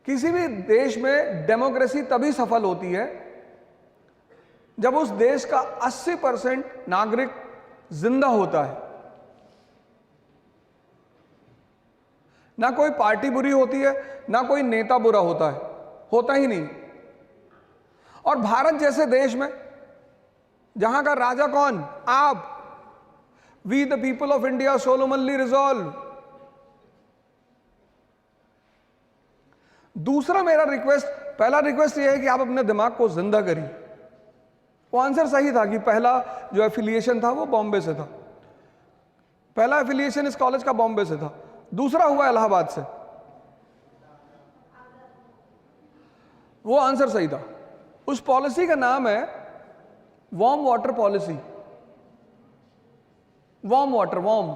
किसी भी देश में डेमोक्रेसी तभी सफल होती है जब उस देश का 80% नागरिक जिंदा होता है। ना कोई पार्टी बुरी होती है, ना कोई नेता बुरा होता है, होता ही नहीं। और भारत जैसे देश में जहां का राजा कौन? आप। We the people of India solemnly resolve. दूसरा मेरा रिक्वेस्ट, पहला रिक्वेस्ट यह है कि आप अपने दिमाग को जिंदा करिए। वो आंसर सही था कि पहला जो एफिलिएशन था वो बॉम्बे से था, पहला एफिलिएशन इस कॉलेज का बॉम्बे से था, दूसरा हुआ इलाहाबाद से। वो आंसर सही था। उस पॉलिसी का नाम है warm water policy. Warm water, warm,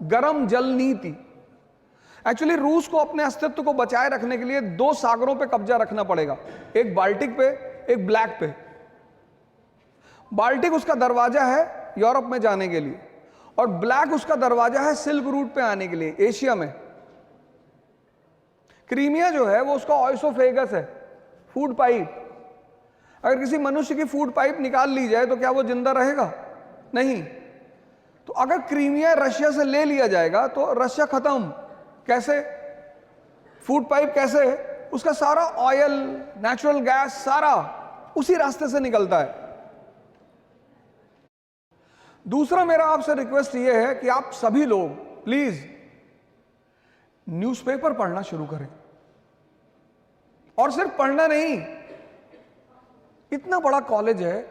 गर्म जल नीति। एक्चुअली रूस को अपने अस्तित्व को बचाए रखने के लिए 2 सागरों पे कब्जा रखना पड़ेगा, एक बाल्टिक पे, एक ब्लैक पे। बाल्टिक उसका दरवाजा है यूरोप में जाने के लिए, और ब्लैक उसका दरवाजा है सिल्क रूट पे आने के लिए, एशिया में। क्रीमिया जो है वो उसका ऑइसोफेगस है, फूड पाइप। अगर किसी मनुष्य की फूड पाइप निकाल ली जाए तो क्या वो जिंदा रहेगा? नहीं। तो अगर क्रीमिया रशिया से ले लिया जाएगा तो रशिया खत्म। कैसे? फूड पाइप कैसे? उसका सारा ऑयल, नेचुरल गैस सारा उसी रास्ते से निकलता है। दूसरा मेरा आपसे रिक्वेस्ट यह है कि आप सभी लोग प्लीज न्यूज़पेपर पढ़ना शुरू करें। और सिर्फ पढ़ना नहीं, इतना बड़ा कॉलेज है,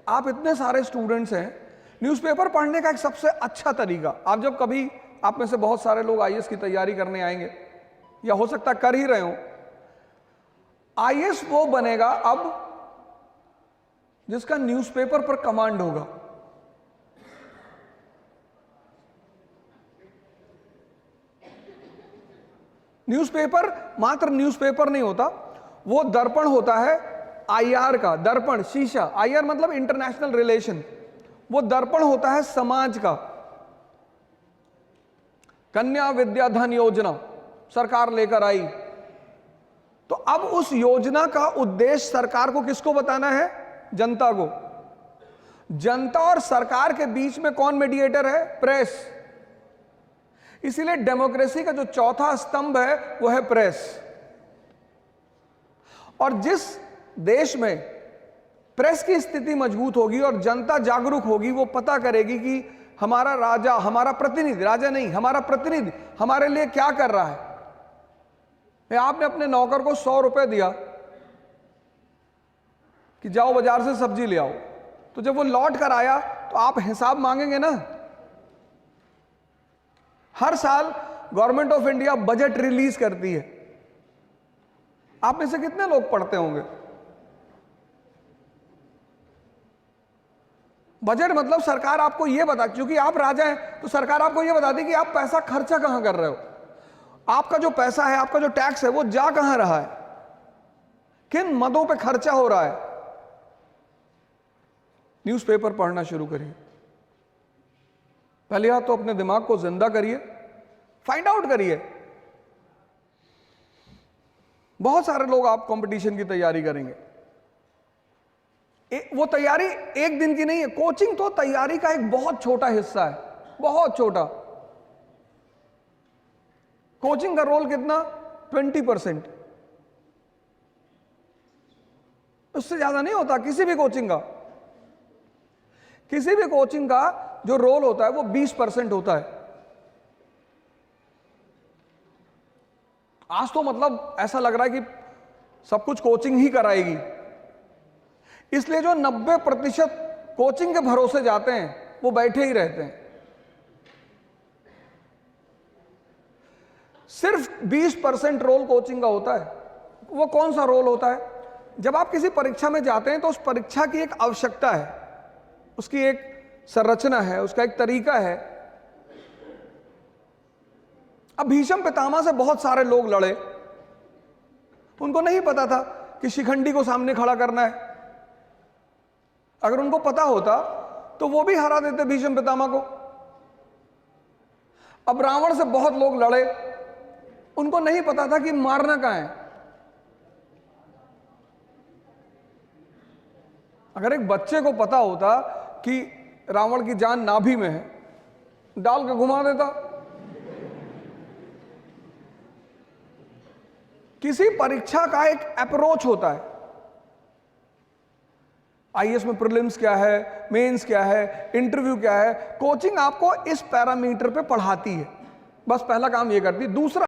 आप इतने सारे स्टूडेंट्स हैं, न्यूज़पेपर पढ़ने का एक सबसे अच्छा तरीका, आप जब कभी, आप में से बहुत सारे लोग आईएएस की तैयारी करने आएंगे या हो सकता है कर ही रहे हो। आईएएस वो बनेगा अब जिसका न्यूज़पेपर पर कमांड होगा। न्यूज़पेपर मात्र न्यूज़पेपर नहीं होता, वो दर्पण होता है आईआर का। दर्पण, शीशा, आईआर मतलब इंटरनेशनल रिलेशन। वो दर्पण होता है समाज का। कन्या विद्या धन योजना सरकार लेकर आई, तो अब उस योजना का उद्देश्य सरकार को किसको बताना है? जनता को। जनता और सरकार के बीच में कौन मीडिएटर है? प्रेस। इसीलिए डेमोक्रेसी का जो चौथा स्तंभ है वो है प्रेस। और जिस देश में प्रेस की स्थिति मजबूत होगी और जनता जागरूक होगी, वो पता करेगी कि हमारा राजा, हमारा प्रतिनिधि, राजा नहीं, हमारा प्रतिनिधि हमारे लिए क्या कर रहा है। आपने अपने नौकर को 100 रुपए दिया कि जाओ बाजार से सब्जी ले आओ, तो जब वो लौट कर आया तो आप हिसाब मांगेंगे ना। हर साल government of India budget release करती है, आप में से कितने लोग पढ़ते होंगे? बजट मतलब सरकार आपको यह बता, क्योंकि आप राजा हैं तो सरकार आपको यह बताती कि आप पैसा खर्चा कहां कर रहे हो, आपका जो पैसा है, आपका जो टैक्स है वो जा कहां रहा है, किन मदों पे खर्चा हो रहा है। न्यूज़पेपर पढ़ना शुरू करिए। पहले बात तो अपने दिमाग को जिंदा करिए, फाइंड आउट करिए। बहुत सारे लोग आप कंपटीशन की तैयारी करेंगे, वो तैयारी एक दिन की नहीं है। कोचिंग तो तैयारी का एक बहुत छोटा हिस्सा है, बहुत छोटा। कोचिंग का रोल कितना? 20%, उससे ज्यादा नहीं होता किसी भी कोचिंग का। किसी भी कोचिंग का जो रोल होता है वो 20% होता है। आज तो मतलब ऐसा लग रहा है कि सब कुछ कोचिंग ही कराएगी, इसलिए जो 90% कोचिंग के भरोसे जाते हैं वो बैठे ही रहते हैं। सिर्फ 20% रोल कोचिंग का होता है। वो कौन सा रोल होता है? जब आप किसी परीक्षा में जाते हैं तो उस परीक्षा की एक आवश्यकता है, उसकी एक संरचना है, उसका एक तरीका है। अब भीष्म पितामह से बहुत सारे लोग लड़े, उनको नहीं पता था कि शिखंडी को सामने खड़ा करना है। अगर उनको पता होता तो वो भी हरा देते भीष्म पितामह को। अब रावण से बहुत लोग लड़े, उनको नहीं पता था कि मारना कहां है। अगर एक बच्चे को पता होता कि रावण की जान नाभि में है, डाल के घुमा देता। किसी परीक्षा का एक अप्रोच होता है। आईएएस में प्रीलिम्स क्या है, मेंस क्या है, इंटरव्यू क्या है, कोचिंग आपको इस पैरामीटर पे पढ़ाती है। बस पहला काम ये करती है। दूसरा